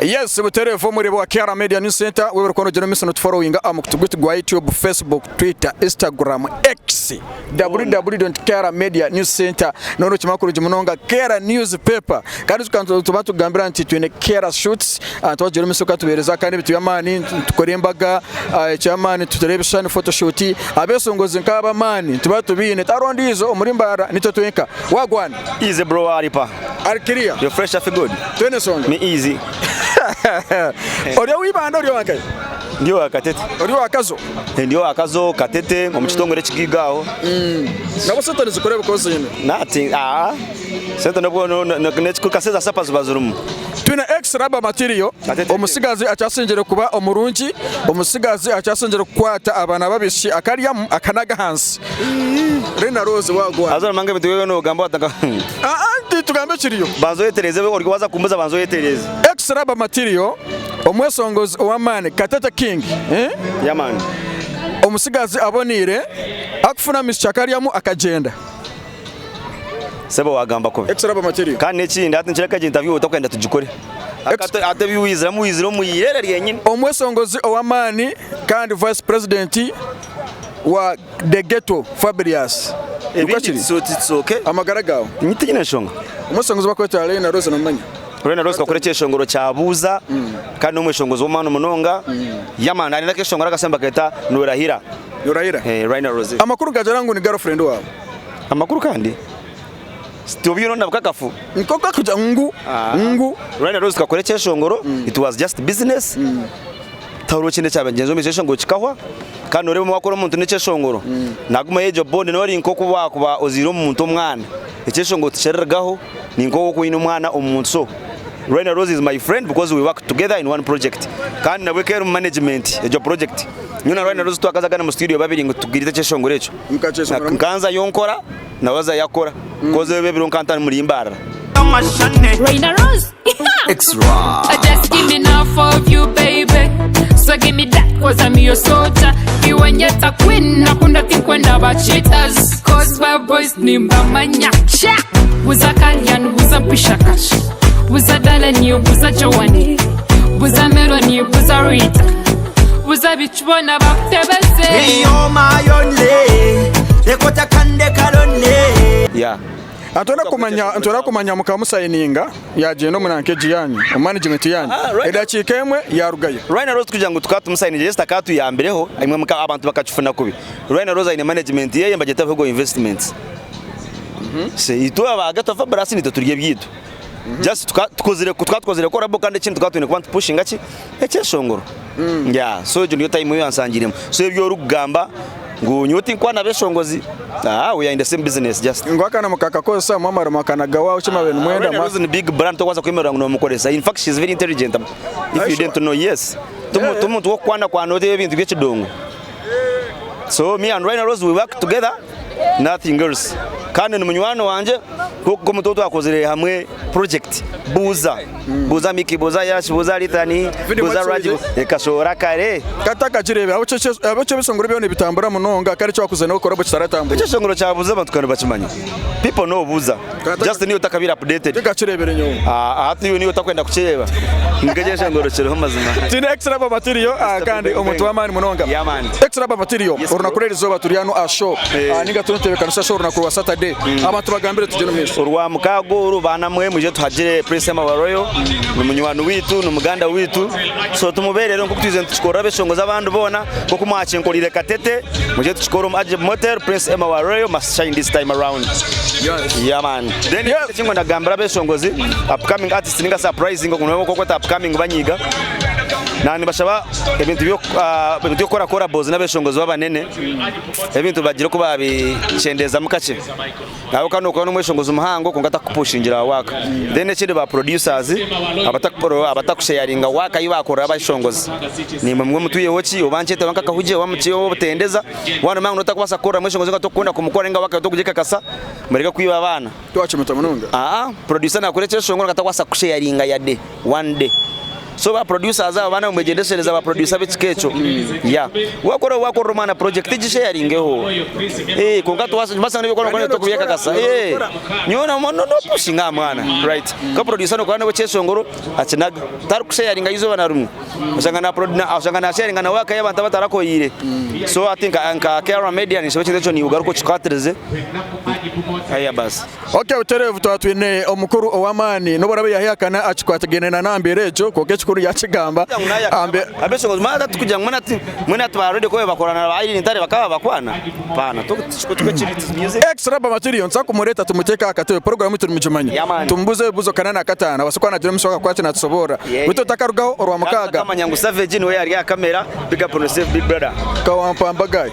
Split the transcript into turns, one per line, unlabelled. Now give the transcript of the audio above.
Yes, buterevo muri bwa Kera Media News Center wewe ukono jeno misano following amukutugwiti gwa YouTube, Facebook, Twitter, Instagram, X www.keramedia.newscenter noro kimakuru jimunonga Kera newspaper kandi tukanzo tubatu gambira nti twine Kera shoots atwa jeno misoka tubereza kandi bitu yamani tukorembaga cyamani tuterebishana photoshoot abesongozi nkaba mani tubatu bine tarondizo umurimbara nitotwenka wagwana
easy bro aripa
Arkiria
you fresh after good
twene songa
me easy
Orio wibanda orio wakaye
ndio akatete
orio akazo
ndio akazo katete mu kitongore kigigaho
nabo satani zikoreba koze nyine
nothing senta nabwo no kaseza sapas bazurumu
twina extra rubber material omusigazi acyasengere kuba omurungi omusigazi acyasengere kwata abana babishi akaryamu akanaga hansi Rena Rose wagwa
azara mange bitwe no gamba batanga
tugambe kiriyo
banzo yetereze uri waza kumbuza banzo yetereze
extra rubber material omwesongozi owamane Katete King
yamani
omusigazi abonire akufuna mischakaryamu akagenda
sebo wagamba ko
extra rubber material
kandi nekindi ati nshaka interview utakwenda tugikore ate biwizira muwizira muyirere ryenyine
omwesongozi owamani kandi vice president wa The Ghetto Fabrius
it's okay
amagaragaho
nyitigine shonga
umwesongozi bakweta Rena Rose namanya
Rena Rose kakoreche shongoro cyabuza kandi umweshongozi w'umwana munonga yamana ari nake shongora gasemba keta Nurahira Rena Rose
amakuru gajarangu ni girlfriend wawe
amakuru kandi Stubino ndabukakafu
nkoka kuja ngu
Rena Rose kakoreche shongoro it was just business tawuro kinde cyabengenzo misesho ngo kikahwa kandi uri mu makoro umuntu nece shongoro naguma yejo bond nori nkoko bakuba oziro umuntu umwana icesho ngo tshergaho ni nkoko kuina umwana umuntu so Rena Rose is my friend because we work together in one project kandi nawe kero management ejo project nyuna Rena Rose twakaza kana mu studio babiri ngo tugirite ceshongoro eco nkanza yonkora nawaza yakora koze bebiro nkantana muri imbara
Rena Rose
Extra
just give me enough of you baby so give me that cause I'm your soldier you when you're a queen nakunda think when about cheaters cause my boys nimba manyacha buza kalyan buza pishakash buza dalani buza jawani buza meloni buza rita buza bichbona baktebese
You're my only Ekota kande kalone
yeah
Antona kumanya mukamusayininga yaje no munankeji yanyu management yanyu edakika emwe yarugaye
Rena Rose kugira ngo tukatumusayinije just akatu ya mbereho imwe muka abantu bakacufuna kubi Rena Rose ine management ye mbageta vugo investments se ito abagata Fabrius ni turye byido just twatkozire ko rabo kandi kintu twatwine kuba pushing aki ekeshongoro yeah so je niyo time yansangiremo so ibyo rugamba ngo nyuti kwa nabeshongozi we are in the same business just
ngwakana mukaka kosa mwamara makanaga wawe chima benu mwenda
ma is a big brand to kwaza kwemera ngo mukoresa in fact she is very intelligent if you didn't know yes tumu twokwana kwa note ibintu by'ekidongo so me and Rena Rose we work together nothing else kandi ni munywano wanje ko mutoto akozere hamwe project buza miki buza yashi buza litani buza radio ekashora kare
kataka jirebe abo bisongoro byo bitambura munonga kare cyo kuzana ukora bukitaratambuye
cyo shongoro cyabuza batukana bakimanya people know buza just niyo utakabira updated
gacirebere nyo
hati niyo utakwenda kucireba ngeje shongoro cyo mazima
tine extra rubber material kandi omuntu w'amani munonga extra rubber material urunakurera izoba turiano asho ninga tunotebekanisha show runakuru wa Saturday abantu bagambire tugeno mwese
urwa mukago urubana mwe muje tuhagire Prince Emma wa Royal n'umunywana witu n'umuganda witu so tumuberere nko kutwize tukora beshongo z'abantu bona ko kumwacenkorire Katete muje tukora Ajib Motor Prince Emma wa Royal must shine this time around yeah man then kingo ndagambira beshongozi upcoming artist ninga surprising ngo kunwe ko upcoming banyiga nani bashaba ebintu byo kora bozi n'abeshongozi babanene ebintu bagira ko babicendeza mukace naho kano ko n'umweshongozi umuhango ko ngata kupushingira waka then ekindi ba producers abatakusharinga waka yibakora abashongozi ni mwe mutuye hoki obanchete wanka kahuje wamuciyo butendeza wana mangu notakubasa kora mweshongozi ngato kunda kumukorenga waka tokujika kasa mureka kwiba abana
twacimeta munonga
producer nakoreche shongora ngatakwasa kusharinga ya day one day so ba producers aba bana mwegendesereza ba producer b'ikikecho ya wakora mana project gisharing ho konga twasa basanga bikora kone to kubiyaka kasa nyona mono no pushinga mwana right ka producer no kwana bw'Kyesongoro akinaga taru kusharing izo bana rumu usanga na sharing na waka y'abantu batarakoyire so I think anka Kera Media ni sebekeze cyo ni ugaruko chikatereze aya basi
okay uterevu twatwine omukuru owamani no barabe yahakana achikwategenena nambere ejo koke chikuru yakigamba ambe
abesongo mada tukujya mwana twarode ko bakorana ba ili ntare bakaba bakwana pana tukechiriti music
extra ba material nsa kumureta tumuteka akatwe program turi mujumanye tumbuze buzo kanana katana wasokwana jere musoka kwati na tusobora wito takarugaho orwa mukaga
kama nyangu savage ni we yari ya kamera pick up on big brother
kawampamba guy